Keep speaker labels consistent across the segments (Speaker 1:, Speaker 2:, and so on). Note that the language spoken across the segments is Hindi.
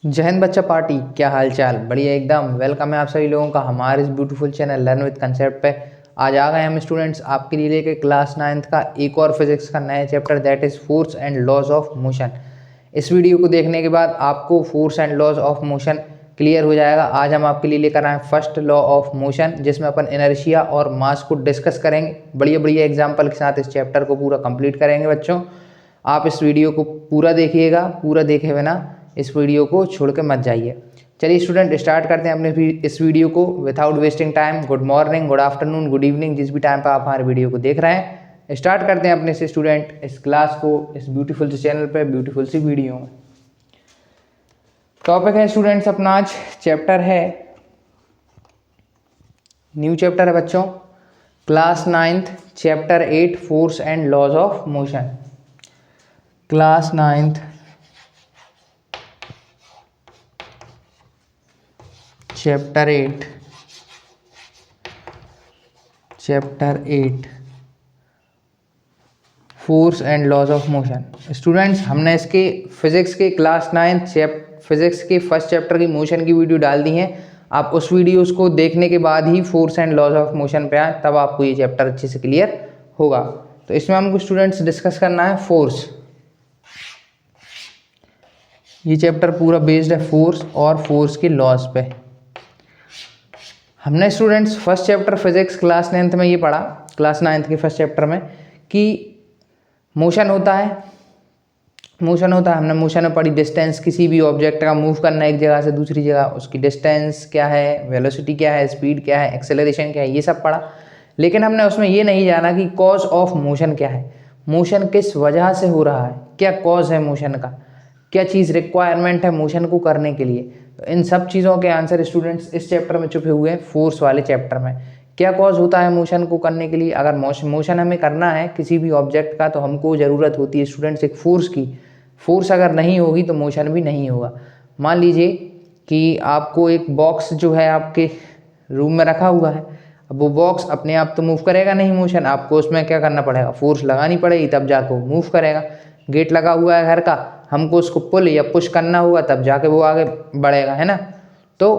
Speaker 1: जय हिंद बच्चा पार्टी, क्या हाल चाल। बढ़िया एकदम। वेलकम है आप सभी लोगों का हमारे इस beautiful channel learn with concept पे। आज आ गए हम स्टूडेंट्स आपके लिए लेके क्लास 9th का एक और फिजिक्स का नया chapter, that is force and laws of motion. इस वीडियो को देखने के बाद आपको force and laws of motion clear हो जाएगा। आज हम आपके लिए लेकर आए फर्स्ट लॉ ऑफ मोशन, जिसमें अपन इनर्शिया और मास को डिस्कस करेंगे। बढ़िया बढ़िया एग्जाम्पल के साथ इस चैप्टर को पूरा कंप्लीट करेंगे बच्चों। आप इस वीडियो को पूरा देखिएगा, पूरा देखे बिना इस वीडियो को छोड़ के मत जाइए। चलिए स्टूडेंट, स्टार्ट करते हैं अपने इस वीडियो को without wasting time. Good morning, good afternoon, good evening, जिस भी टाइम पर आप हमारे वीडियो को देख रहे हैं, स्टार्ट करते हैं अपने से स्टूडेंट इस क्लास को, इस ब्यूटीफुल से चैनल पे ब्यूटीफुल सी वीडियो में। टॉपिक है स्टूडेंट्स अपना आज, चैप्टर है, न्यू चैप्टर है बच्चों, class 9th chapter 8 force and laws of motion. Class 9th chapter 8 force and laws of motion. Students, हमने इसके फिजिक्स के क्लास 9th फिजिक्स के फर्स्ट चैप्टर की मोशन की वीडियो डाल दी है। आप उस वीडियोस को देखने के बाद ही force and laws of motion पे आए, तब आपको ये चैप्टर अच्छे से क्लियर होगा। तो इसमें हमको स्टूडेंट्स डिस्कस करना है फोर्स। ये चैप्टर पूरा बेस्ड है फोर्स और फोर्स के लॉज पे। हमने students first chapter physics class 9th में ये पढ़ा, क्लास 9th के फर्स्ट चैप्टर में, कि मोशन होता है। हमने मोशन में पढ़ी डिस्टेंस, किसी भी ऑब्जेक्ट का मूव करना एक जगह से दूसरी जगह, उसकी डिस्टेंस क्या है, वेलोसिटी क्या है, स्पीड क्या है, एक्सेलरेशन क्या है, ये सब पढ़ा। लेकिन हमने उसमें ये नहीं जाना कि कॉज ऑफ मोशन क्या है, मोशन किस वजह से हो रहा है, क्या कॉज है मोशन का, क्या चीज़ रिक्वायरमेंट है मोशन को करने के लिए। तो इन सब चीज़ों के आंसर स्टूडेंट्स इस चैप्टर में छुपे हुए हैं, फोर्स वाले चैप्टर में। क्या कॉज होता है मोशन को करने के लिए, अगर मोशन हमें करना है किसी भी ऑब्जेक्ट का, तो हमको ज़रूरत होती है स्टूडेंट्स एक फोर्स की। फोर्स अगर नहीं होगी तो मोशन भी नहीं होगा। मान लीजिए कि आपको एक बॉक्स जो है आपके रूम में रखा हुआ है, अब वो बॉक्स अपने आप तो मूव करेगा नहीं, मोशन आपको उसमें क्या करना पड़ेगा, फोर्स लगानी पड़ेगी, तब जाके वो मूव करेगा। गेट लगा हुआ है घर का, हमको उसको पुल या पुश करना होगा, तब जाके वो आगे बढ़ेगा, है ना। तो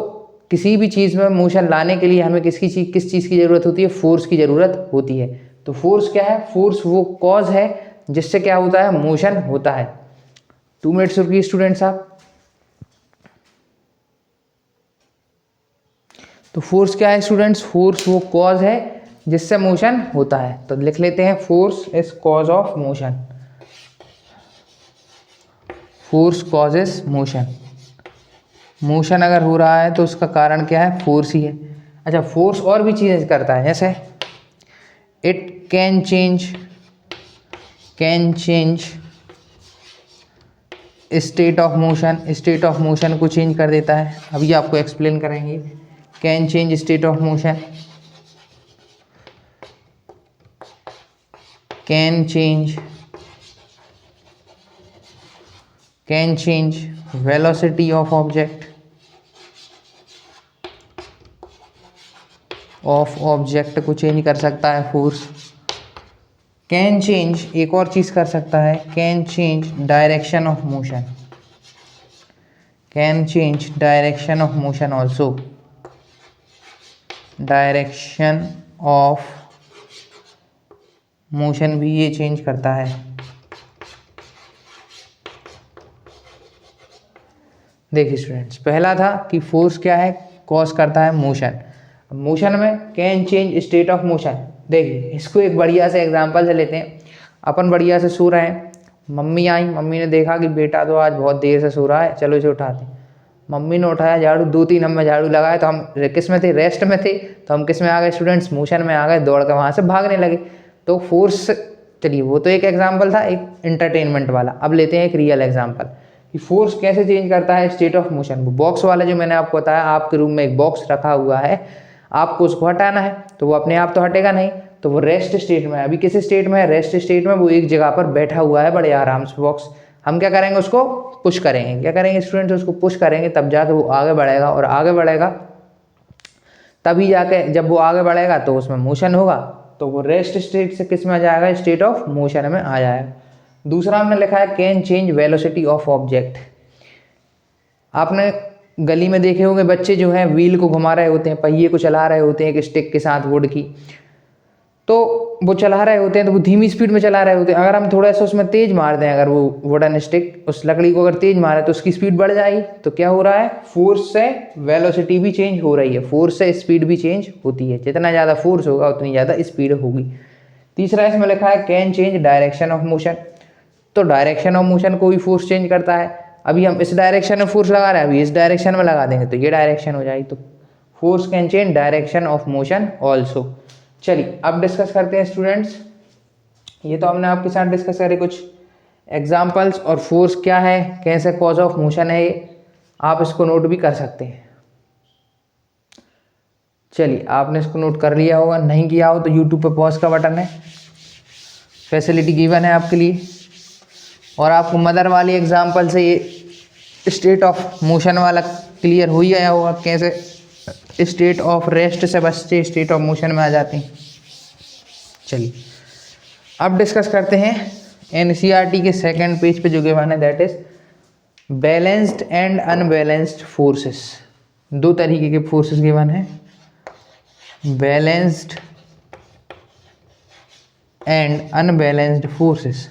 Speaker 1: किसी भी चीज़ में मोशन लाने के लिए हमें किस चीज़ की ज़रूरत होती है, फोर्स की ज़रूरत होती है। तो फोर्स क्या है, फोर्स वो कॉज है जिससे क्या होता है, मोशन होता है। 2 मिनट्स रुकिए स्टूडेंट्स आप। तो फोर्स क्या है स्टूडेंट्स, फोर्स वो कॉज है जिससे मोशन होता है। तो लिख लेते हैं, force is cause of motion. Force causes motion. Motion अगर हो रहा है तो उसका कारण क्या है, फोर्स ही है। अच्छा, फोर्स और भी चीज़ें करता है, जैसे it can change state of motion. State of motion को चेंज कर देता है, अभी आपको एक्सप्लेन करेंगे। Can change state of motion, can change velocity of object को चेंज कर सकता है फोर्स। कैन चेंज एक और चीज़ कर सकता है, can change direction of motion. Can change direction of motion also. Direction of motion भी ये चेंज करता है। देखिए स्टूडेंट्स, पहला था कि फोर्स क्या है, कॉज करता है मोशन। मोशन में can change state of motion. देखिए इसको एक बढ़िया से एग्जांपल से लेते हैं। अपन बढ़िया से सो रहे हैं, मम्मी आई, मम्मी ने देखा कि बेटा तो आज बहुत देर से सो रहा है, चलो इसे उठाते हैं। मम्मी ने उठाया, झाड़ू 2-3 हमने झाड़ू लगाए, तो हम किस में थे, रेस्ट में थे। तो हम किस में आ गए स्टूडेंट्स, मोशन में आ गए, दौड़ के वहाँ से भागने लगे। तो फोर्स, चलिए वो तो एक एग्जाम्पल था, एक एंटरटेनमेंट वाला। अब लेते हैं एक रियल एग्जाम्पल कि फोर्स कैसे चेंज करता है स्टेट ऑफ मोशन। वो बॉक्स वाला जो मैंने आपको बताया, आपके रूम में एक बॉक्स रखा हुआ है, आपको उसको हटाना है, तो वो अपने आप तो हटेगा नहीं, तो वो रेस्ट स्टेट में है। अभी किस स्टेट में है, रेस्ट स्टेट में। वो एक जगह पर बैठा हुआ है बड़े आराम से बॉक्स। हम क्या करेंगे, उसको पुश करेंगे। क्या करेंगे स्टूडेंट्स, उसको पुश करेंगे, तब जाके वो आगे बढ़ेगा, और आगे बढ़ेगा तभी जाके, जब वो आगे बढ़ेगा तो उसमें मोशन होगा, तो वो रेस्ट स्टेट से किस में आ जाएगा, स्टेट ऑफ मोशन में आ जाएगा। दूसरा हमने लिखा है can change velocity of object. आपने गली में देखे होंगे बच्चे जो हैं व्हील को घुमा रहे होते हैं, पहिए को चला रहे होते हैं एक स्टिक के साथ वुड की, तो वो चला रहे होते हैं तो वो धीमी स्पीड में चला रहे होते हैं। अगर हम थोड़ा सा उसमें तेज मार दें, अगर वो वुडन स्टिक उस लकड़ी को अगर तेज मारे तो उसकी स्पीड बढ़ जाएगी। तो क्या हो रहा है, फोर्स से वेलोसिटी भी चेंज हो रही है, फोर्स से स्पीड भी चेंज होती है। जितना ज़्यादा फोर्स होगा उतनी ज़्यादा स्पीड होगी। तीसरा इसमें लिखा है can change direction of motion. तो डायरेक्शन ऑफ मोशन को भी फोर्स चेंज करता है। अभी हम इस डायरेक्शन में फोर्स लगा रहे हैं, अभी इस डायरेक्शन में लगा देंगे तो ये डायरेक्शन हो जाएगी। तो force can change direction of motion also. चलिए अब डिस्कस करते हैं स्टूडेंट्स। ये तो हमने आपके साथ डिस्कस करे कुछ एग्जाम्पल्स, और फोर्स क्या है, कैसे कॉज ऑफ मोशन है, ये आप इसको नोट भी कर सकते हैं। चलिए आपने इसको नोट कर लिया होगा, नहीं किया हो तो यूट्यूब पे पॉज का बटन है, फैसिलिटी गिवन है आपके लिए। और आपको मदर वाली एग्जाम्पल से ये स्टेट ऑफ मोशन वाला क्लियर हो ही गया होगा, कैसे स्टेट ऑफ रेस्ट से बच्चे स्टेट ऑफ मोशन में आ जाते हैं। चलिए अब डिस्कस करते हैं एनसीईआरटी के सेकंड पेज पे जो गिवन है, that is balanced and unbalanced forces. दो तरीके के फोर्सेस गिवन है, balanced and unbalanced forces.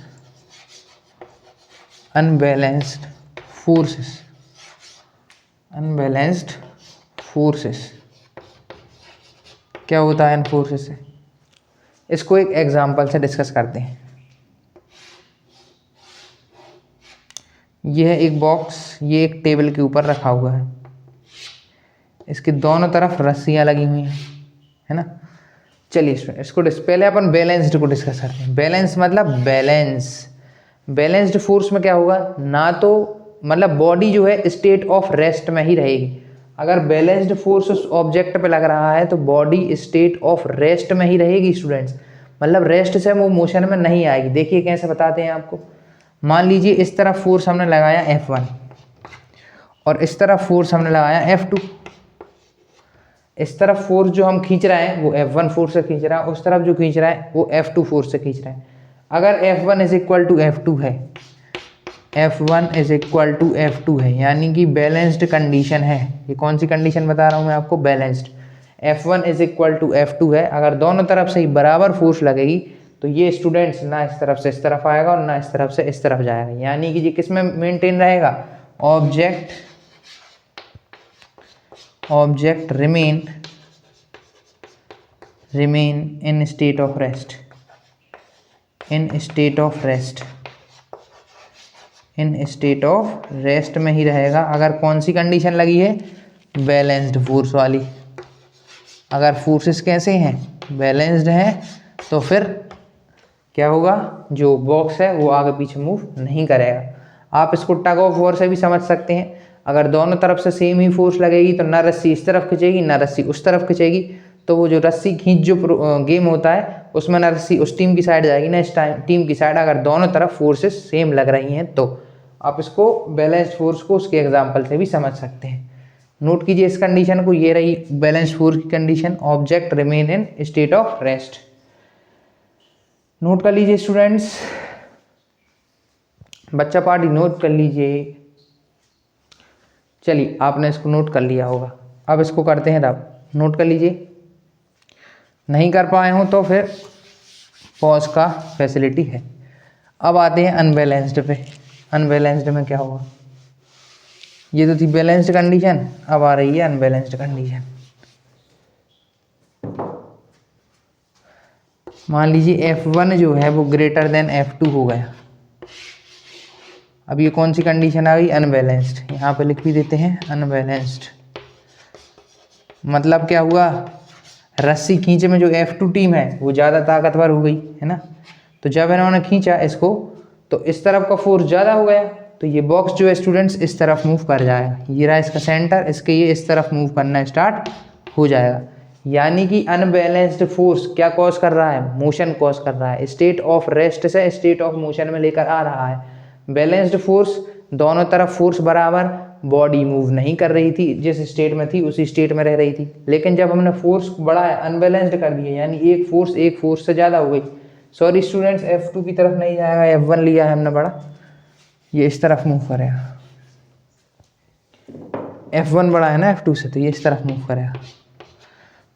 Speaker 1: Unbalanced forces, unbalanced forces क्या होता है इन फोर्सेस से, इसको एक एग्जांपल से डिस्कस करते हैं। यह है एक बॉक्स, ये एक टेबल के ऊपर रखा हुआ है, इसकी दोनों तरफ रस्सियां लगी हुई हैं, है ना। चलिए इसको पहले अपन बैलेंस्ड को डिस्कस करते हैं। बैलेंस मतलब बैलेंस्ड फोर्स में क्या होगा, ना तो मतलब बॉडी जो है स्टेट ऑफ रेस्ट में ही रहेगी। अगर बैलेंस्ड फोर्स उस ऑब्जेक्ट पे लग रहा है तो बॉडी स्टेट ऑफ रेस्ट में ही रहेगी स्टूडेंट्स, मतलब रेस्ट से वो मोशन में नहीं आएगी। देखिए कैसे बताते हैं आपको। मान लीजिए इस तरफ फोर्स हमने लगाया F1 और इस तरफ फोर्स हमने लगाया F2। इस तरफ फोर्स जो हम खींच रहे हैं वो F1 फोर्स से खींच रहा है, उस तरफ जो खींच रहा है वो F2 फोर्स से खींच रहा है। अगर F1 is equal to F2 है, F1 is equal to F2 है, यानी कि बैलेंस्ड कंडीशन है। ये कौन सी कंडीशन बता रहा हूँ मैं आपको, balanced. F1 is equal to F2 है, अगर दोनों तरफ से ही बराबर फोर्स लगेगी तो ये स्टूडेंट्स ना इस तरफ से इस तरफ आएगा और ना इस तरफ से इस तरफ जाएगा, यानी कि ये किस में मेंटेन रहेगा, object remain in state of rest, in state of rest में ही रहेगा। अगर कौन सी कंडीशन लगी है, बैलेंस्ड फोर्स वाली। अगर फोर्सेस कैसे हैं, बैलेंस्ड हैं, तो फिर क्या होगा, जो बॉक्स है वो आगे पीछे मूव नहीं करेगा। आप इसको टग ऑफ वॉर से भी समझ सकते हैं। अगर दोनों तरफ से सेम ही फोर्स लगेगी तो ना रस्सी इस तरफ खींचेगी ना रस्सी उस तरफ खींचेगी, तो वो जो रस्सी खींच जो गेम होता है उसमें ना रस्सी उस टीम की साइड जाएगी ना इस टीम की साइड, अगर दोनों तरफ फोर्सेस सेम लग रही हैं तो। आप इसको बैलेंस फोर्स को उसके एग्जाम्पल से भी समझ सकते हैं। नोट कीजिए इस कंडीशन को, ये रही बैलेंस फोर्स की condition, object remain in state of rest. Note कर लीजिए स्टूडेंट्स, बच्चा पार्टी नोट कर लीजिए। चलिए आपने इसको नोट कर लिया होगा, अब इसको करते हैं रब। नोट कर लीजिए, नहीं कर पाए हो तो फिर पॉज का फैसिलिटी है। अब आते हैं अनबैलेंस्ड पे। अनबैलेंस्ड में क्या होगा, ये तो थी बैलेंस्ड कंडीशन, अब आ रही है अनबैलेंस्ड कंडीशन। मान लीजिए F1 जो है वो ग्रेटर देन F2 हो गया। अब ये कौन सी कंडीशन आ गई, अनबैलेंस्ड। यहाँ पे लिख भी देते हैं अनबैलेंस्ड। मतलब क्या हुआ, रस्सी खींचे में जो F2 टीम है वो ज़्यादा ताकतवर हो गई, है ना। तो जब इन्होंने खींचा इसको तो इस तरफ का फोर्स ज़्यादा हो गया, तो ये बॉक्स जो है स्टूडेंट्स इस तरफ मूव कर जाएगा। ये रहा इसका सेंटर, इसके ये इस तरफ मूव करना स्टार्ट हो जाएगा। यानी कि अनबैलेंस्ड फोर्स क्या कॉज कर रहा है, मोशन कॉज कर रहा है, स्टेट ऑफ रेस्ट से स्टेट ऑफ मोशन में लेकर आ रहा है। बैलेंस्ड फोर्स, दोनों तरफ फोर्स बराबर, बॉडी मूव नहीं कर रही थी, जिस स्टेट में थी उसी स्टेट में रह रही थी। लेकिन जब हमने फोर्स बढ़ाया, अनबैलेंस्ड कर दिया, यानी एक फोर्स से ज़्यादा हो गई। सॉरी स्टूडेंट्स, F2 की तरफ नहीं जाएगा, F1 लिया है हमने बड़ा, ये इस तरफ मूव करेगा। F1 बड़ा है ना F2 से, तो ये इस तरफ मूव करेगा।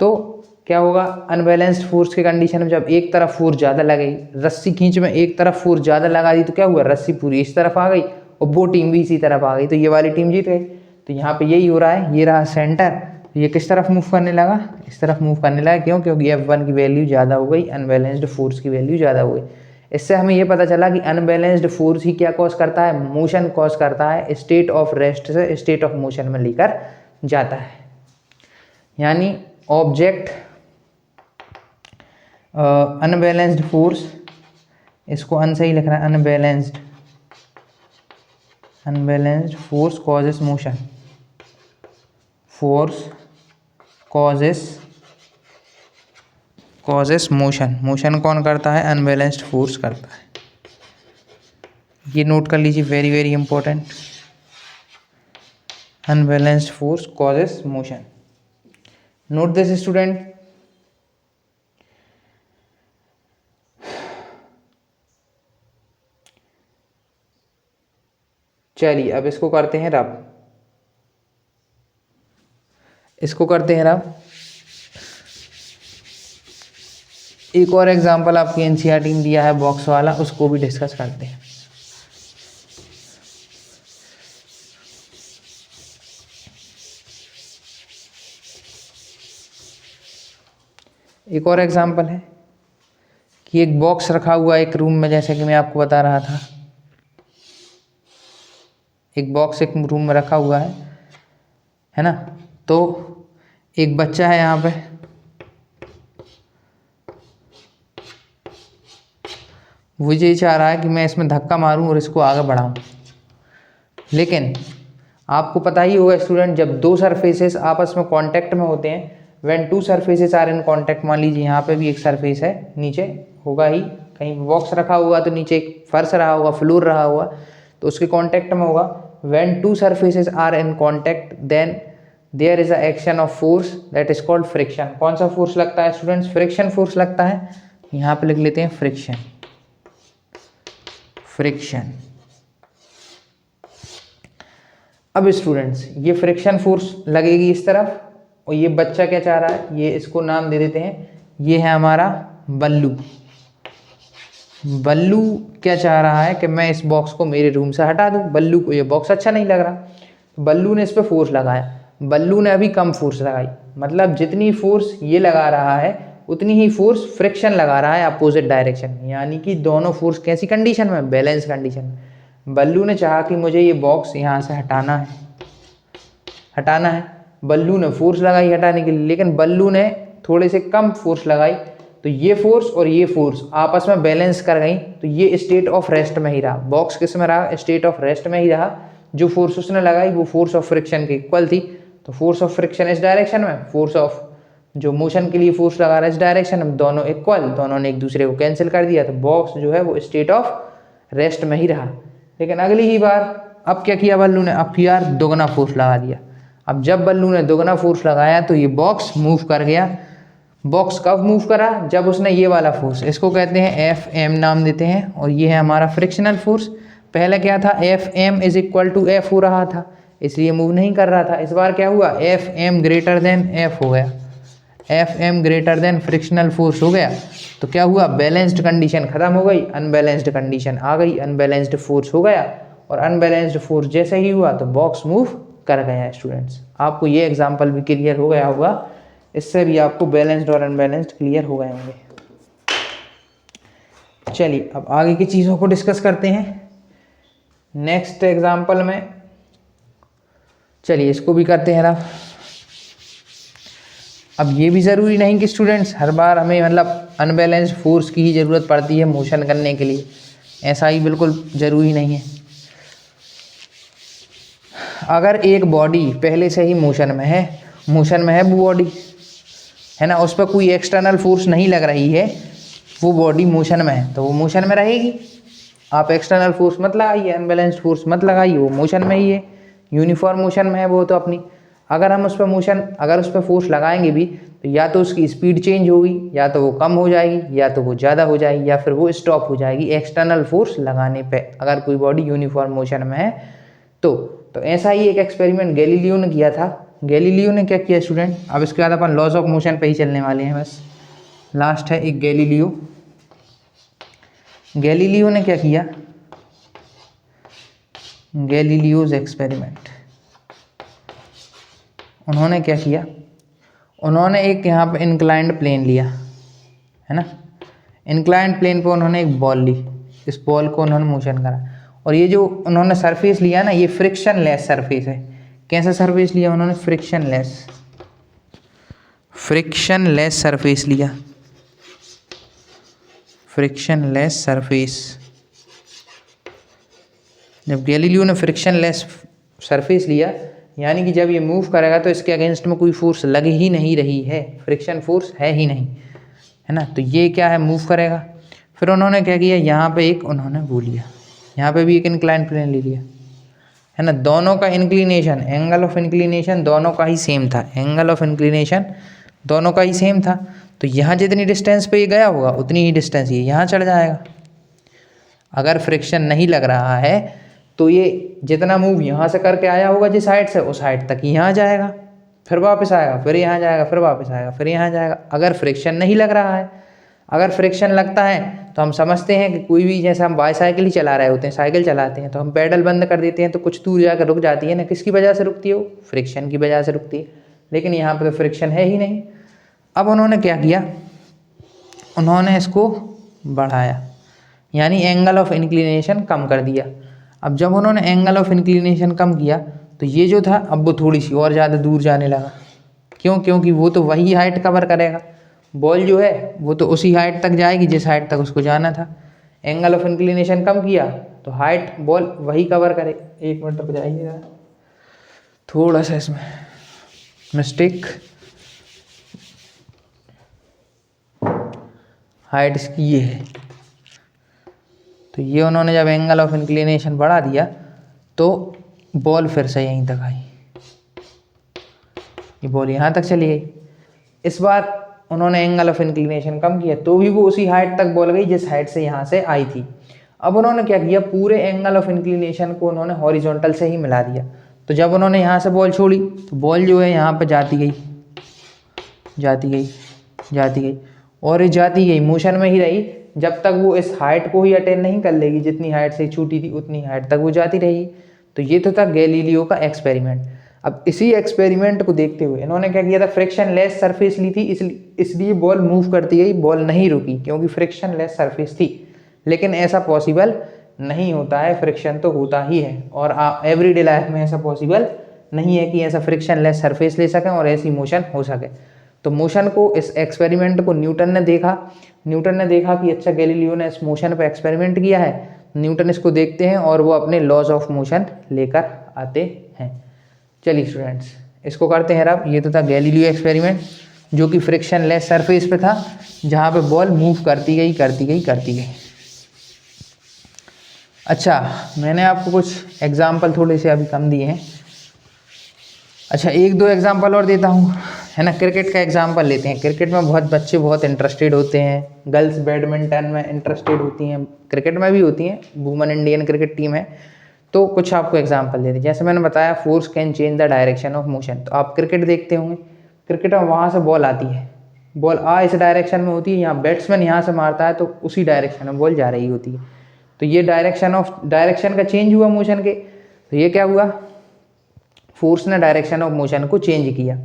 Speaker 1: तो क्या होगा, अनबैलेंस्ड फोर्स के कंडीशन में जब एक तरफ फोर्स ज़्यादा लगेगी, रस्सी खींच में एक तरफ फोर्स ज़्यादा लगा दी तो क्या हुआ, रस्सी पूरी इस तरफ आ गई और वो टीम भी इसी तरफ आ गई, तो ये वाली टीम जीत गई। तो यहाँ पे यही हो रहा है, ये रहा सेंटर, ये किस तरफ मूव करने लगा, इस तरफ मूव करने लगा। क्यों, क्योंकि F1 की वैल्यू ज़्यादा हो गई, अनबैलेंस्ड फोर्स की वैल्यू ज़्यादा हो गई। इससे हमें ये पता चला कि अनबैलेंस्ड फोर्स ही क्या कॉज करता है, मोशन कॉज करता है, स्टेट ऑफ रेस्ट से स्टेट ऑफ मोशन में लेकर जाता है। यानी ऑब्जेक्ट अनबैलेंस्ड फोर्स, इसको अन सही लिख रहा है, unbalanced force causes motion, force causes motion, motion कौन करता है, अनबैलेंस्ड फोर्स करता है। ये नोट कर लीजिए, very very important, unbalanced force causes motion. Note this student. चलिए अब इसको करते हैं रब, एक और एग्जांपल आपकी एनसीईआरटी में दिया है बॉक्स वाला, उसको भी डिस्कस करते हैं। एक और एग्जांपल है कि एक बॉक्स रखा हुआ है एक रूम में, जैसे कि मैं आपको बता रहा था, एक बॉक्स एक रूम में रखा हुआ है ना। तो एक बच्चा है यहाँ पे, वो ये चाह रहा है कि मैं इसमें धक्का मारूं और इसको आगे बढ़ाऊं, लेकिन आपको पता ही होगा स्टूडेंट, जब दो सरफेसेस आपस में कांटेक्ट में होते हैं, when two surfaces are in contact, मान लीजिए यहाँ पे भी एक सरफेस है, नीचे होगा ही, कहीं बॉक्स रखा हुआ तो नीचे एक फर्श रहा होगा, फ्लोर रहा हुआ, तो उसके कांटेक्ट में होगा। When two surfaces are in contact then there is a action of force that is called friction. कौन सा फोर्स लगता है स्टूडेंट्स, फ्रिक्शन फोर्स लगता है। यहाँ पे लिख लेते हैं फ्रिक्शन, फ्रिक्शन। अब स्टूडेंट्स ये फ्रिक्शन फोर्स लगेगी इस तरफ, और ये बच्चा क्या चाह रहा है, ये इसको नाम दे देते हैं, ये है हमारा बल्लू। बल्लू क्या चाह रहा है कि मैं इस बॉक्स को मेरे रूम से हटा दूं, बल्लू को ये बॉक्स अच्छा नहीं लग रहा, बल्लू ने इस पर फोर्स लगाया, बल्लू ने अभी कम फोर्स लगाई, मतलब जितनी फोर्स ये लगा रहा है उतनी ही फोर्स फ्रिक्शन लगा रहा है अपोजिट डायरेक्शन में, यानी कि दोनों फोर्स कैसी कंडीशन में, बैलेंस कंडीशन में। बल्लू ने चाहा कि मुझे ये बॉक्स यहाँ से हटाना है, बल्लू ने फोर्स लगाई हटाने के लिए, लेकिन बल्लू ने थोड़े से कम फोर्स लगाई, तो ये फोर्स और ये फोर्स आपस में बैलेंस कर गई, तो ये स्टेट ऑफ रेस्ट में ही रहा, बॉक्स किस में रहा, स्टेट ऑफ रेस्ट में ही रहा। जो फोर्स उसने लगाई वो फोर्स ऑफ फ्रिक्शन के इक्वल थी, तो फोर्स ऑफ फ्रिक्शन इस डायरेक्शन में, फोर्स ऑफ जो मोशन के लिए फोर्स लगा रहा है इस डायरेक्शन में, दोनों इक्वल, दोनों ने एक दूसरे को कैंसिल कर दिया, तो बॉक्स जो है वो स्टेट ऑफ रेस्ट में ही रहा। लेकिन अगली ही बार अब क्या किया बल्लू ने, अब यार दोगुना फोर्स लगा दिया। अब जब बल्लू ने दोगुना फोर्स लगाया तो ये बॉक्स मूव कर गया। बॉक्स कब मूव करा, जब उसने ये वाला फोर्स, इसको कहते हैं Fm नाम देते हैं, और ये है हमारा फ्रिक्शनल फोर्स। पहले क्या था, Fm is equal to F हो रहा था, इसलिए मूव नहीं कर रहा था। इस बार क्या हुआ, Fm ग्रेटर देन F हो गया, Fm greater than frictional force हो गया। तो क्या हुआ, बैलेंस्ड कंडीशन खत्म हो गई, अनबैलेंस्ड कंडीशन आ गई, अनबैलेंस्ड फोर्स हो गया, और अनबैलेंस्ड फोर्स जैसे ही हुआ तो बॉक्स मूव कर गया। स्टूडेंट्स आपको ये एग्जांपल भी क्लियर हो गया होगा, इससे भी आपको बैलेंस्ड और अनबैलेंस्ड क्लियर हो गए होंगे। चलिए अब आगे की चीज़ों को डिस्कस करते हैं नेक्स्ट एग्जांपल में। चलिए इसको भी करते हैं ना। अब ये भी ज़रूरी नहीं कि स्टूडेंट्स हर बार हमें मतलब अनबैलेंस्ड फोर्स की ही ज़रूरत पड़ती है मोशन करने के लिए, ऐसा ही बिल्कुल ज़रूरी नहीं है। अगर एक बॉडी पहले से ही मोशन में है वो बॉडी है ना, उस पर कोई एक्सटर्नल फोर्स नहीं लग रही है, वो बॉडी मोशन में है तो वो मोशन में रहेगी। आप एक्सटर्नल फोर्स मत लगाइए, अनबैलेंस्ड फोर्स मत लगाइए, वो मोशन में ही है, यूनिफॉर्म मोशन में है वो तो अपनी। अगर हम उस पर फोर्स लगाएंगे भी तो या तो उसकी स्पीड चेंज होगी, या तो वो कम हो जाएगी, या तो वो ज़्यादा हो जाएगी, या फिर वो स्टॉप हो जाएगी एक्सटर्नल फोर्स लगाने पे। अगर कोई बॉडी यूनिफॉर्म मोशन में है तो ऐसा ही एक एक्सपेरिमेंट गैलीलियो ने किया था। गैलीलियो ने क्या किया स्टूडेंट, अब इसके बाद अपन लॉज ऑफ मोशन पे ही चलने वाले हैं, बस लास्ट है एक गैलीलियो। गैलीलियो ने क्या किया, गैलीलियोज एक्सपेरिमेंट, उन्होंने क्या किया, उन्होंने एक यहाँ पे इंक्लाइंड प्लेन लिया है ना, इंक्लाइंड प्लेन पे उन्होंने एक बॉल ली, इस बॉल को उन्होंने मोशन करा, और ये जो उन्होंने सरफेस लिया ना, ये फ्रिक्शन लेस सरफेस है। कैसा सरफेस लिया उन्होंने, फ्रिक्शन लेस सरफेस लिया, फ्रिक्शन लेस सरफेस। जब गैलीलियो ने फ्रिक्शन लेस सरफेस लिया, यानी कि जब ये मूव करेगा तो इसके अगेंस्ट में कोई फोर्स लग ही नहीं रही है, फ्रिक्शन फोर्स है ही नहीं, है ना, तो ये क्या है, मूव करेगा। फिर उन्होंने क्या किया, यहाँ पे एक उन्होंने वो लिया, यहाँ पे भी एक इंक्लाइन प्लेन ले लिया, है ना, दोनों का इंक्लिनेशन, एंगल ऑफ इंक्लिनेशन दोनों का ही सेम था, एंगल ऑफ इंक्लिनेशन दोनों का ही सेम था। तो यहाँ जितनी डिस्टेंस पे ये गया होगा उतनी ही डिस्टेंस ये यहाँ चढ़ जाएगा। अगर फ्रिक्शन नहीं लग रहा है तो ये जितना मूव यहाँ से करके आया होगा जिस हाइट से, उस हाइट तक यहाँ जाएगा, फिर वापस आएगा, फिर यहाँ जाएगा, फिर वापस आएगा, फिर यहाँ जाएगा। अगर फ्रिक्शन नहीं लग रहा है, अगर फ्रिक्शन लगता है तो हम समझते हैं कि कोई भी, जैसे हम बाईसाइकिल ही चला रहे होते हैं, साइकिल चलाते हैं, तो हम पैडल बंद कर देते हैं तो कुछ दूर जाकर रुक जाती है ना, किसकी वजह से रुकती है वो, फ्रिक्शन की वजह से रुकती है। लेकिन यहाँ पर तो फ्रिक्शन है ही नहीं। अब उन्होंने क्या किया, उन्होंने इसको बढ़ाया, यानी एंगल ऑफ इंक्लिनेशन कम कर दिया। अब जब उन्होंने एंगल ऑफ इंक्लिनेशन कम किया तो ये जो था अब वो थोड़ी सी और ज़्यादा दूर जाने लगा। क्यों, क्योंकि वो तो वही हाइट कवर करेगा, बॉल जो है वो तो उसी हाइट तक जाएगी जिस हाइट तक उसको जाना था। एंगल ऑफ इंक्लिनेशन कम किया तो हाइट बॉल वही कवर करे। एक मिनट रुक जाइएगा, थोड़ा सा इसमें मिस्टेक, हाइट इसकी ये है। तो ये उन्होंने जब एंगल ऑफ इंक्लिनेशन बढ़ा दिया तो बॉल फिर से यहीं तक आई, ये बॉल यहाँ तक चली गई। इस बार उन्होंने एंगल ऑफ इंक्लिनेशन कम किया तो भी वो उसी हाइट तक बॉल गई जिस हाइट से यहाँ से आई थी। अब उन्होंने क्या किया, पूरे एंगल ऑफ इंक्लिनेशन को उन्होंने हॉरिजॉन्टल से ही मिला दिया। तो जब उन्होंने यहाँ से बॉल छोड़ी तो बॉल जो है यहाँ पर जाती गई, जाती गई, जाती गई, और ये जाती गई, मोशन में ही रही जब तक वो इस हाइट को ही अटेन नहीं कर लेगी, जितनी हाइट से छूटी थी उतनी हाइट तक वो जाती रहेगी। तो ये तो था गैलीलियो का एक्सपेरिमेंट। अब इसी एक्सपेरिमेंट को देखते हुए इन्होंने क्या किया था, फ्रिक्शन लेस सरफेस ली थी, इसलिए बॉल मूव करती गई, बॉल नहीं रुकी क्योंकि फ्रिक्शन लेस सरफेस थी। लेकिन ऐसा पॉसिबल नहीं होता है, फ्रिक्शन तो होता ही है, और एवरीडे लाइफ में ऐसा पॉसिबल नहीं है कि ऐसा फ्रिक्शन लेस सरफेस ले सकें और ऐसी मोशन हो सके। तो मोशन को, इस एक्सपेरिमेंट को न्यूटन ने देखा कि अच्छा गैलीलियो ने इस मोशन पे एक्सपेरिमेंट किया है, न्यूटन इसको देखते हैं और वो अपने लॉज ऑफ मोशन लेकर आते हैं। चलिए स्टूडेंट्स, इसको करते हैं अब। ये तो था गैलीलियो एक्सपेरिमेंट जो कि फ्रिक्शन लेस सरफेस पे था, जहाँ पे बॉल मूव करती गई। अच्छा, मैंने आपको कुछ एग्जाम्पल थोड़े से अभी कम दिए हैं। अच्छा, एक दो एग्जाम्पल और देता हूँ, है ना। क्रिकेट का एग्जाम्पल लेते हैं। क्रिकेट में बहुत बच्चे बहुत इंटरेस्टेड होते हैं, गर्ल्स बैडमिंटन में इंटरेस्टेड होती हैं, क्रिकेट में भी होती हैं, वुमेन इंडियन क्रिकेट टीम है। तो कुछ आपको एग्जाम्पल देते हैं। जैसे मैंने बताया, force can change the direction of motion. तो आप क्रिकेट देखते होंगे, क्रिकेट में वहाँ से बॉल आती है, बॉल इस डायरेक्शन में होती है, यहाँ बैट्समैन यहाँ से मारता है तो उसी डायरेक्शन में बॉल जा रही होती है। तो ये डायरेक्शन का चेंज हुआ मोशन के, तो ये क्या हुआ, फोर्स ने डायरेक्शन ऑफ मोशन को चेंज किया।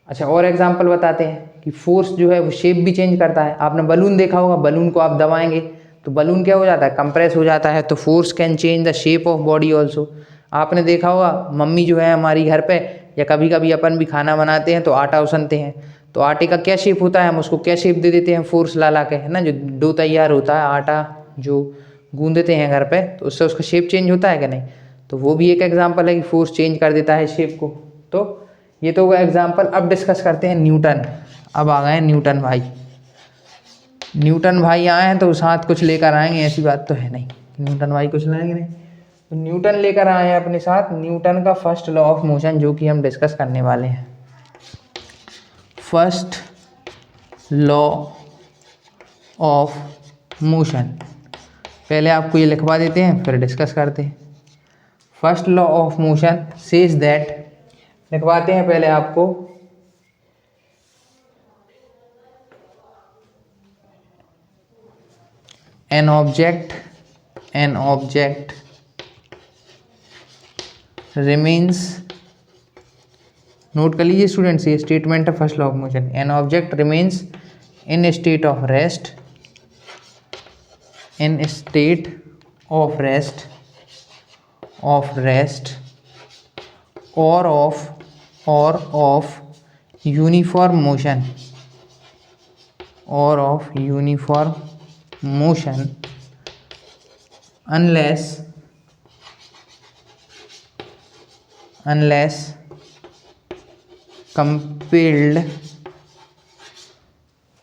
Speaker 1: अच्छा, और एग्जांपल बताते हैं कि फोर्स जो है वो शेप भी चेंज करता है। आपने बलून देखा होगा, बलून को आप दबाएंगे तो बलून क्या हो जाता है, कंप्रेस हो जाता है। तो force can change the shape of body also. आपने देखा होगा, मम्मी जो है हमारी घर पे, या कभी कभी अपन भी खाना बनाते हैं तो आटा उसनते हैं, तो आटे का क्या शेप होता है, हम उसको क्या शेप दे देते हैं, फोर्स ला के, है ना। जो डो तैयार होता है, आटा जो गूंदते हैं घर पे, तो उससे उसका शेप चेंज होता है कि नहीं। तो वो भी एक एग्जांपल है कि फोर्स चेंज कर देता है शेप को। तो ये तो हुआ एग्जांपल। अब डिस्कस करते हैं न्यूटन। अब आ गए न्यूटन भाई। न्यूटन भाई आए हैं तो साथ कुछ लेकर आएंगे, ऐसी बात तो है नहीं न्यूटन भाई कुछ लाएंगे नहीं। तो न्यूटन लेकर आए हैं अपने साथ न्यूटन का फर्स्ट लॉ ऑफ मोशन, जो कि हम डिस्कस करने वाले हैं। फर्स्ट लॉ ऑफ मोशन, पहले आपको ये लिखवा देते हैं फिर डिस्कस करते हैं। First law of motion says that, लिखवाते हैं पहले आपको, an object remains, नोट कर लीजिए स्टूडेंट्स, ये स्टेटमेंट है first law of motion. An object remains in state of rest, in state of rest और of uniform motion,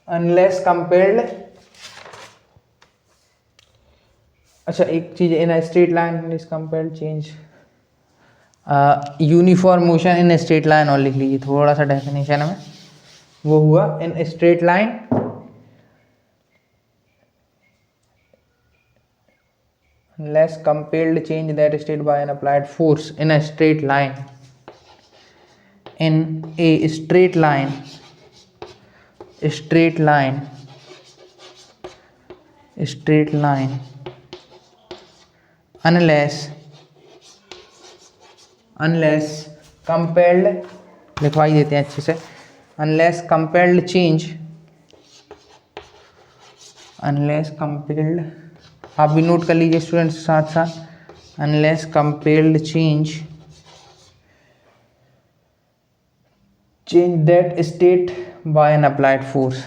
Speaker 1: unless compelled, अच्छा एक चीज, in straight line is compelled change uniform motion in straight line, और लिख लीजिए थोड़ा सा डेफिनेशन में, वो हुआ in straight line unless compelled change that state by an applied force in a straight line, in a straight line unless compelled, लिखवाई देते हैं अच्छे से, unless compelled change, आप भी नोट कर लीजिए स्टूडेंट्स साथ साथ, unless compelled change that state by an applied force,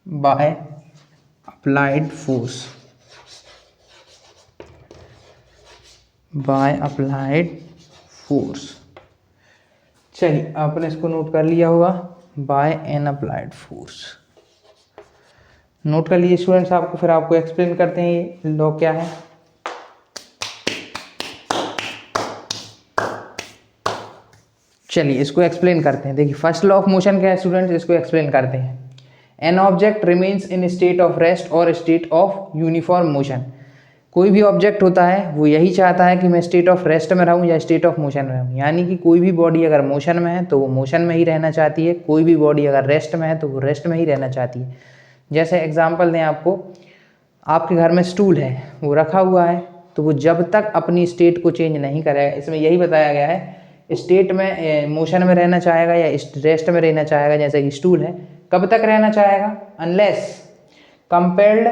Speaker 1: by applied force। चलिए आपने इसको नोट कर लिया होगा, by an applied force, note कर लीजिए स्टूडेंट्स। आपको एक्सप्लेन करते हैं ये लॉ क्या है। चलिए इसको एक्सप्लेन करते हैं। देखिए फर्स्ट लॉ ऑफ मोशन क्या है स्टूडेंट्स, इसको एक्सप्लेन करते हैं। N object remains in state of rest और स्टेट ऑफ यूनिफॉर्म मोशन, कोई भी ऑब्जेक्ट होता है वो यही चाहता है कि मैं स्टेट ऑफ रेस्ट में रहूं या स्टेट ऑफ मोशन में रहूं, यानी कि कोई भी बॉडी अगर मोशन में है तो वो मोशन में ही रहना चाहती है, कोई भी बॉडी अगर रेस्ट में है तो वो रेस्ट में ही रहना चाहती है। जैसे एग्जांपल दें आपको, आपके घर में स्टूल है, वो रखा हुआ है, तो वो जब तक अपनी स्टेट को चेंज नहीं करेगा, इसमें यही बताया गया है, स्टेट में मोशन में रहना चाहेगा या रेस्ट में रहना चाहेगा, जैसे कि स्टूल है, कब तक रहना चाहेगा, unless compelled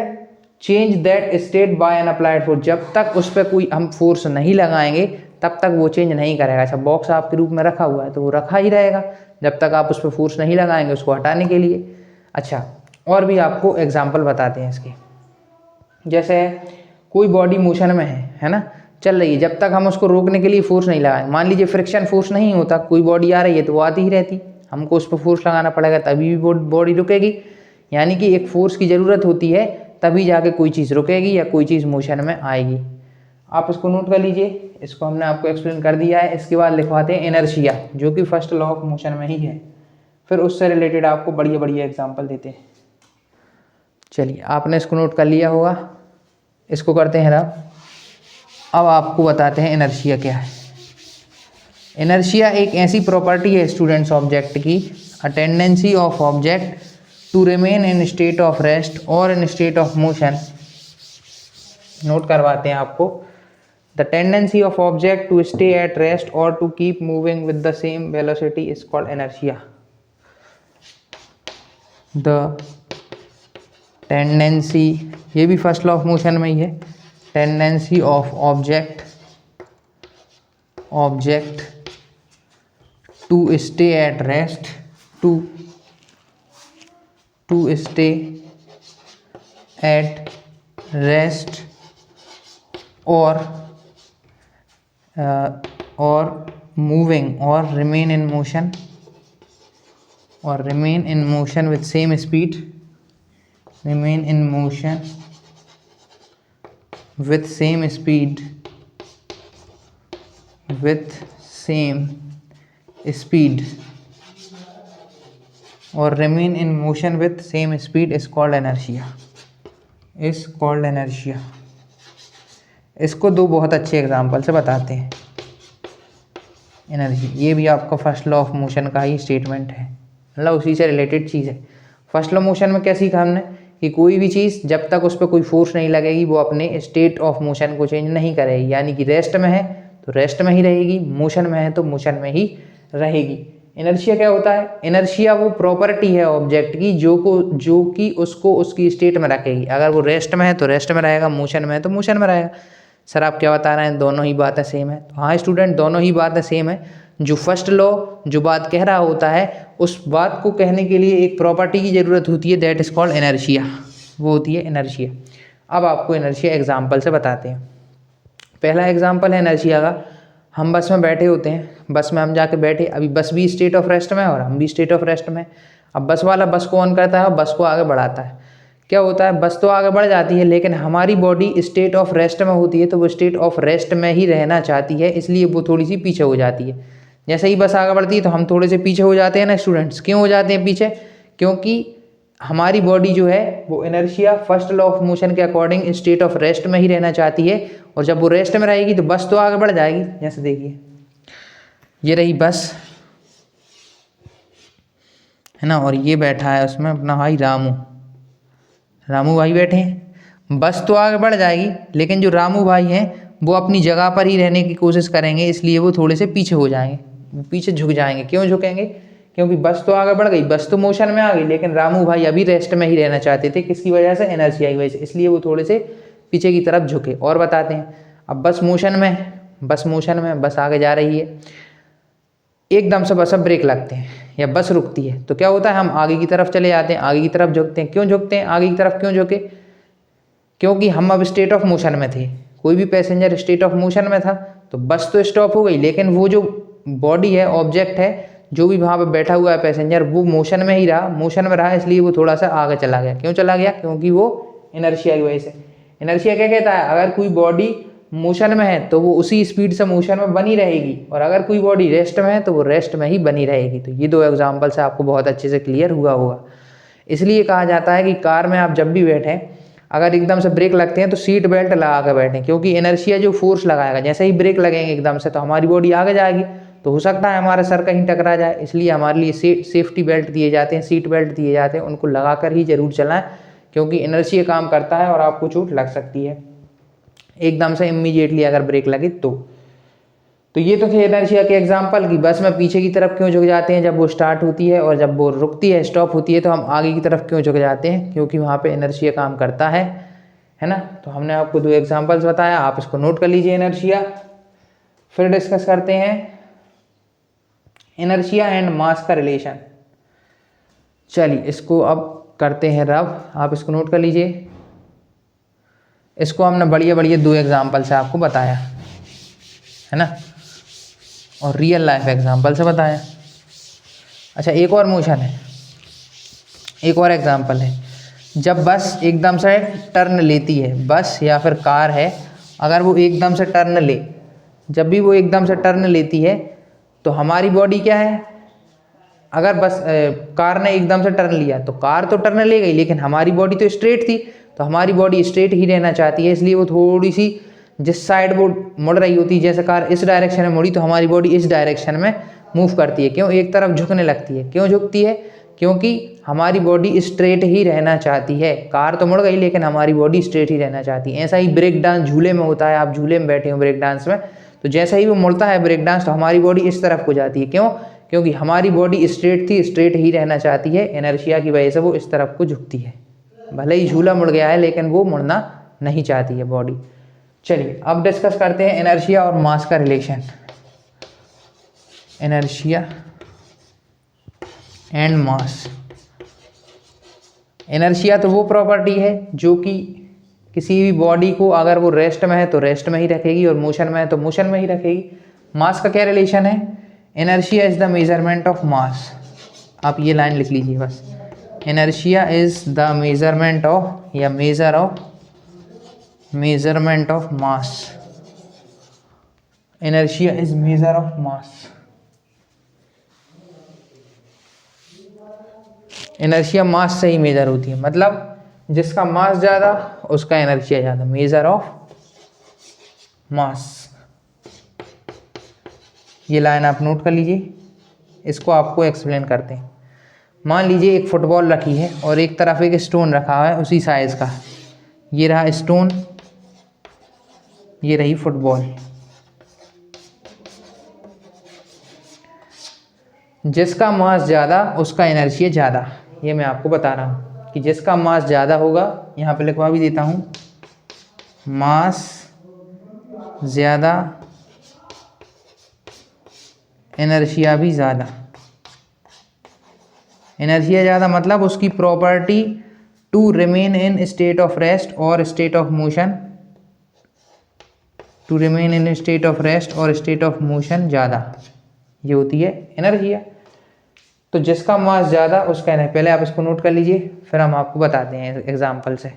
Speaker 1: change that state by an applied force, जब तक उस पर कोई हम फोर्स नहीं लगाएंगे तब तक वो चेंज नहीं करेगा। अच्छा बॉक्स आपके रूप में रखा हुआ है तो वो रखा ही रहेगा जब तक आप उस पर फोर्स नहीं लगाएंगे उसको हटाने के लिए। अच्छा और भी आपको एग्जांपल बताते हैं इसके, जैसे कोई बॉडी मोशन में है ना, चल रही है, जब तक हम उसको रोकने के लिए फोर्स नहीं लगाएंगे, मान लीजिए फ्रिक्शन फोर्स नहीं होता, कोई बॉडी आ रही है तो वो आती ही रहती, हमको उस पर फोर्स लगाना पड़ेगा तभी भी बॉडी रुकेगी, यानी कि एक फोर्स की ज़रूरत होती है तभी जाके कोई चीज़ रुकेगी या कोई चीज़ मोशन में आएगी। आप इसको नोट कर लीजिए, इसको हमने आपको एक्सप्लेन कर दिया है। इसके बाद लिखवाते हैं इनर्शिया, जो कि फर्स्ट लॉ ऑफ मोशन में ही है, फिर उससे रिलेटेड आपको बढ़िया बढ़िया एग्जांपल देते हैं। चलिए आपने इसको नोट कर लिया होगा, इसको करते हैं रब। अब आपको बताते हैं इनर्शिया क्या है। इनर्शिया एक ऐसी प्रॉपर्टी है स्टूडेंट्स ऑब्जेक्ट की, a tendency of object to remain in state of rest और in state of motion. Note करवाते हैं आपको, the tendency of object to stay at rest और to keep moving with the same velocity is called inertia. The tendency, ये भी फर्स्ट लॉ ऑफ मोशन में ही है, tendency of object to stay at rest, to stay at rest और मूविंग और remain in motion with same speed, remain in motion with same speed और remain in motion with same speed is called inertia, is called inertia. इसको दो बहुत अच्छे एग्जाम्पल से बताते हैं एनर्जी। ये भी आपका फर्स्ट लॉ ऑफ मोशन का ही स्टेटमेंट है, मतलब उसी से रिलेटेड चीज़ है। फर्स्ट लॉ मोशन में क्या सीखा हमने कि कोई भी चीज़ जब तक उस पर कोई फोर्स नहीं लगेगी वो अपने स्टेट ऑफ मोशन को चेंज नहीं करेगी, यानी कि रेस्ट में है तो रेस्ट में ही रहेगी, मोशन में है तो मोशन में ही रहेगी। इनर्शिया क्या होता है? इनर्शिया वो प्रॉपर्टी है ऑब्जेक्ट की जो कि उसको उसकी स्टेट में रखेगी। अगर वो रेस्ट में है तो रेस्ट में रहेगा, मोशन में है तो मोशन में रहेगा। सर आप क्या बता रहे हैं, दोनों ही बातें सेम है? तो हाँ स्टूडेंट, दोनों ही बातें सेम है। जो फर्स्ट लॉ जो बात कह रहा होता है उस बात को कहने के लिए एक प्रॉपर्टी की ज़रूरत होती है, दैट इज़ कॉल्ड इनर्शिया, वो होती है इनर्शिया। अब आपको इनर्शिया एग्जाम्पल से बताते हैं। पहला एग्जाम्पल है इनर्शिया का, हम बस में बैठे होते हैं, बस में हम जाके बैठे, अभी बस भी स्टेट ऑफ रेस्ट में है और हम भी स्टेट ऑफ रेस्ट में। अब बस वाला बस को ऑन करता है और बस को आगे बढ़ाता है। क्या होता है, बस तो आगे बढ़ जाती है लेकिन हमारी बॉडी स्टेट ऑफ रेस्ट में होती है, तो वो स्टेट ऑफ रेस्ट में ही रहना चाहती है, इसलिए वो थोड़ी सी पीछे हो जाती है। जैसे ही बस आगे बढ़ती है तो हम थोड़े से पीछे हो जाते हैं ना स्टूडेंट्स। क्यों हो जाते हैं पीछे? क्योंकि हमारी बॉडी जो है वो inertia first law of motion के अकॉर्डिंग स्टेट ऑफ रेस्ट में ही रहना चाहती है, और जब वो रेस्ट में रहेगी तो बस तो आगे बढ़ जाएगी। जैसे देखिए ये रही बस है ना, और ये बैठा है उसमें अपना भाई रामू भाई बैठे हैं। बस तो आगे बढ़ जाएगी लेकिन जो रामू भाई हैं वो अपनी जगह पर ही रहने की कोशिश करेंगे, इसलिए वो थोड़े से पीछे हो जाएंगे, वो पीछे झुक जाएंगे। क्यों झुकेंगे? क्योंकि बस तो आगे बढ़ गई, बस तो मोशन में आ गई, लेकिन रामू भाई अभी रेस्ट में ही रहना चाहते थे। किसकी वजह से? इनर्शिया की वजह से, इसलिए वो थोड़े से पीछे की तरफ झुके। और बताते हैं, अब बस मोशन में, बस आगे जा रही है, एकदम से बस अब ब्रेक लगते हैं या बस रुकती है तो क्या होता है, हम आगे की तरफ चले जाते हैं, आगे की तरफ झुकते हैं। क्यों झुकते हैं आगे की तरफ? क्यों झुके? क्योंकि हम अब स्टेट ऑफ मोशन में थे। कोई भी पैसेंजर स्टेट ऑफ मोशन में था तो बस तो स्टॉप हो गई, लेकिन वो जो बॉडी है, ऑब्जेक्ट है, जो भी वहाँ पर बैठा हुआ है पैसेंजर, वो मोशन में ही रहा, मोशन में रहा, इसलिए वो थोड़ा सा आगे चला गया। क्यों चला गया? क्योंकि वो इनर्शिया की वजह से। इनर्शिया क्या कहता है, अगर कोई बॉडी मोशन में है तो वो उसी स्पीड से मोशन में बनी रहेगी, और अगर कोई बॉडी रेस्ट में है तो वो रेस्ट में ही बनी रहेगी। तो ये दो एग्जाम्पल से आपको बहुत अच्छे से क्लियर हुआ होगा। इसलिए कहा जाता है कि कार में आप जब भी बैठें, अगर एकदम से ब्रेक लगते हैं तो सीट बेल्ट लगा कर बैठें, क्योंकि इनर्शिया जो फोर्स लगाएगा, जैसे ही ब्रेक लगेंगे एकदम से तो हमारी बॉडी आगे जाएगी, तो हो सकता है हमारा सर कहीं टकरा जाए, इसलिए हमारे लिए सेफ्टी बेल्ट दिए जाते हैं, सीट बेल्ट दिए जाते हैं, उनको लगा कर ही जरूर चलाएं, क्योंकि इनर्शिया काम करता है और आपको चोट लग सकती है एकदम से इमीडिएटली अगर ब्रेक लगे तो ये तो थे इनर्शिया के एग्जाम्पल की बस में पीछे की तरफ क्यों झुक जाते हैं जब वो स्टार्ट होती है, और जब वो रुकती है, स्टॉप होती है, तो हम आगे की तरफ क्यों झुक जाते हैं, क्योंकि वहाँ पे इनर्शिया काम करता है ना। तो हमने आपको दो एग्जाम्पल्स बताया, आप इसको नोट कर लीजिए इनर्शिया। फिर डिस्कस करते हैं इनर्शिया एंड मास का रिलेशन। चलिए इसको अब करते हैं रब, आप इसको नोट कर लीजिए। इसको हमने बढ़िया बढ़िया दो एग्जाम्पल से आपको बताया है ना, और रियल लाइफ एग्जाम्पल से बताया। अच्छा एक और मोशन है, एक और एग्जाम्पल है, जब बस एकदम से टर्न लेती है, बस या फिर कार है, अगर वो एकदम से टर्न ले, जब भी वो एकदम से टर्न लेती है तो हमारी बॉडी क्या है, अगर बस कार ने एकदम से टर्न लिया तो कार तो टर्न ले गई, लेकिन हमारी बॉडी तो स्ट्रेट थी, तो हमारी बॉडी स्ट्रेट ही रहना चाहती है, इसलिए वो थोड़ी सी जिस साइड वो मुड़ रही होती है, जैसे कार इस डायरेक्शन में मुड़ी तो हमारी बॉडी इस डायरेक्शन में मूव करती है। क्यों? एक तरफ झुकने लगती है। क्यों झुकती है? क्योंकि हमारी बॉडी स्ट्रेट ही रहना चाहती है। कार तो मुड़ गई लेकिन हमारी बॉडी स्ट्रेट ही रहना चाहती है। ऐसा ही ब्रेक डांस झूले में होता है, आप झूले में बैठे हो ब्रेक डांस में, तो जैसे ही वो मुड़ता है ब्रेक डांस तो हमारी बॉडी इस तरफ को जाती है। क्यों? क्योंकि हमारी बॉडी स्ट्रेट थी, स्ट्रेट ही रहना चाहती है, इनर्शिया की वजह से वो इस तरफ को झुकती है। भले ही झूला मुड़ गया है लेकिन वो मुड़ना नहीं चाहती है बॉडी। चलिए अब डिस्कस करते हैं इनर्शिया और मास का relation. Inertia and mass. Inertia तो वो प्रॉपर्टी है जो कि किसी भी बॉडी को अगर वो रेस्ट में है तो रेस्ट में ही रखेगी, और मोशन में है तो मोशन में ही रखेगी। मास का क्या रिलेशन है? Inertia is the measurement of mass. आप ये लाइन लिख लीजिए बस, inertia is the measurement of या measurement of mass. Inertia is measure of mass. Inertia mass से ही मेजर होती है, मतलब जिसका मास ज़्यादा उसका इनर्शिया ज़्यादा, मेजर ऑफ मास। ये लाइन आप नोट कर लीजिए, इसको आपको एक्सप्लेन करते हैं। मान लीजिए एक फुटबॉल रखी है और एक तरफ एक स्टोन रखा है उसी साइज़ का, ये रहा स्टोन, ये रही फुटबॉल। जिसका मास ज़्यादा उसका इनर्शिया ज़्यादा, ये मैं आपको बता रहा हूँ कि जिसका मास ज़्यादा होगा, यहाँ पे लिखवा भी देता हूँ, मास ज़्यादा इनर्शिया भी ज़्यादा। इनर्शिया ज़्यादा मतलब उसकी property to remain in state of rest और state of motion, to remain in state of rest और स्टेट ऑफ मोशन ज़्यादा, ये होती है इनर्शिया। तो जिसका मास ज़्यादा उसका इनर्शिया, पहले आप इसको नोट कर लीजिए, फिर हम आपको बताते हैं एग्जाम्पल से।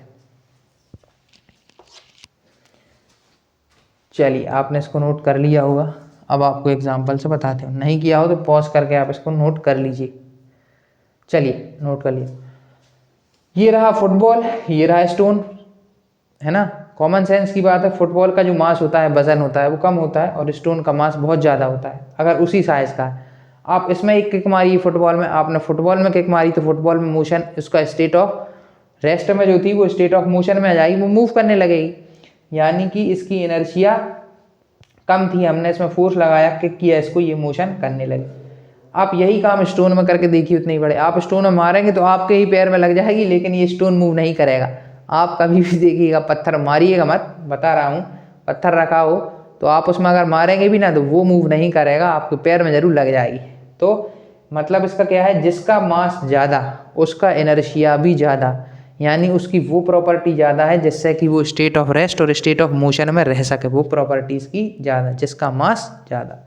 Speaker 1: चलिए, आपने इसको नोट कर लिया होगा, अब आपको एग्जाम्पल से बताते हो, नहीं किया हो तो पॉज करके आप इसको नोट कर लीजिए। चलिए नोट कर लिए, ये रहा फुटबॉल, ये रहा स्टोन, है ना। कॉमन सेंस की बात है, फुटबॉल का जो मास होता है, वजन होता है, वो कम होता है और स्टोन का मास बहुत ज़्यादा होता है अगर उसी साइज़ का है। आप इसमें एक किक मारी फुटबॉल में, आपने फुटबॉल में किक मारी तो फुटबॉल में मोशन, उसका स्टेट ऑफ रेस्ट में जो थी वो स्टेट ऑफ मोशन में आ जाएगी, वो मूव करने लगेगी, यानी कि इसकी इनर्शिया कम थी, हमने इसमें फोर्स लगाया, किक किया इसको, ये मोशन करने लगे। आप यही काम स्टोन में करके देखिए, उतने ही बड़े आप स्टोन में मारेंगे तो आपके ही पैर में लग जाएगी, लेकिन ये स्टोन मूव नहीं करेगा। आप कभी भी देखिएगा, पत्थर मारिएगा मत, बता रहा हूँ, पत्थर रखा हो तो आप उसमें अगर मारेंगे भी ना तो वो मूव नहीं करेगा, आपके पैर में ज़रूर लग जाएगी। तो मतलब इसका क्या है, जिसका मास ज़्यादा उसका इनर्शिया भी ज़्यादा, यानी उसकी वो प्रॉपर्टी ज़्यादा है जिससे कि वो स्टेट ऑफ रेस्ट और स्टेट ऑफ मोशन में रह सके, वो प्रॉपर्टीज़ की ज़्यादा, जिसका मास ज़्यादा।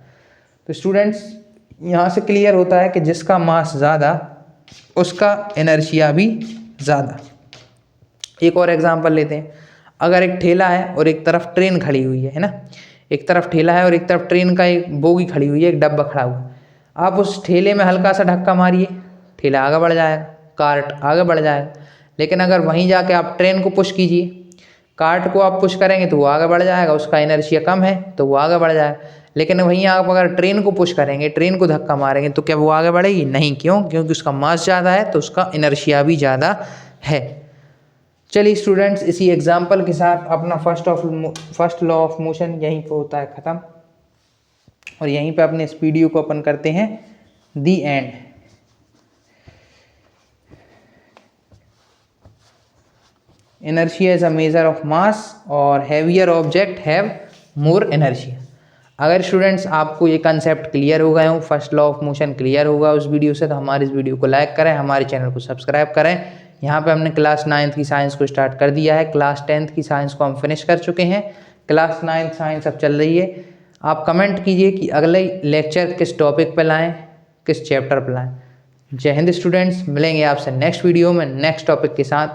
Speaker 1: तो स्टूडेंट्स, यहाँ से क्लियर होता है कि जिसका मास ज़्यादा उसका इनर्शिया भी ज़्यादा। एक और एग्जांपल लेते हैं, अगर एक ठेला है और एक तरफ ट्रेन खड़ी हुई है ना, एक तरफ ठेला है और एक तरफ ट्रेन का एक बोगी खड़ी हुई है, एक डब्बा खड़ा हुआ है। आप उस ठेले में हल्का सा धक्का मारिए, ठेला आगे बढ़ जाएगा, कार्ट आगे बढ़ जाएगा। लेकिन अगर वहीं जाके आप ट्रेन को पुश कीजिए, कार्ट को आप पुश करेंगे तो वो आगे बढ़ जाएगा, उसका इनर्शिया कम है तो वो आगे बढ़ जाएगा। लेकिन वहीं आप अगर ट्रेन को पुश करेंगे, ट्रेन को धक्का मारेंगे तो क्या वो आगे बढ़ेगी? नहीं। क्यों? क्योंकि उसका मास ज़्यादा है तो उसका इनर्शिया भी ज़्यादा है। चलिए स्टूडेंट्स, इसी एग्जाम्पल के साथ अपना फर्स्ट लॉ ऑफ मोशन यहीं पे होता है ख़त्म, और यहीं पे अपने इस वीडियो को अपन करते हैं the end. Inertia is a measure of mass और heavier object have more inertia. अगर स्टूडेंट्स आपको ये कंसेप्ट क्लियर हो गए हो, first law of motion clear होगा उस वीडियो से, तो हमारे इस वीडियो को लाइक करें, हमारे चैनल को सब्सक्राइब करें। यहाँ पे हमने क्लास 9th की साइंस को स्टार्ट कर दिया है, क्लास 10th की साइंस को हम फिनिश कर चुके हैं, क्लास 9th साइंस अब चल रही है। आप कमेंट कीजिए कि अगले लेक्चर किस टॉपिक पर लाएँ, किस चैप्टर पर लाएँ। जय हिंद स्टूडेंट्स, मिलेंगे आपसे नेक्स्ट वीडियो में नेक्स्ट टॉपिक के साथ।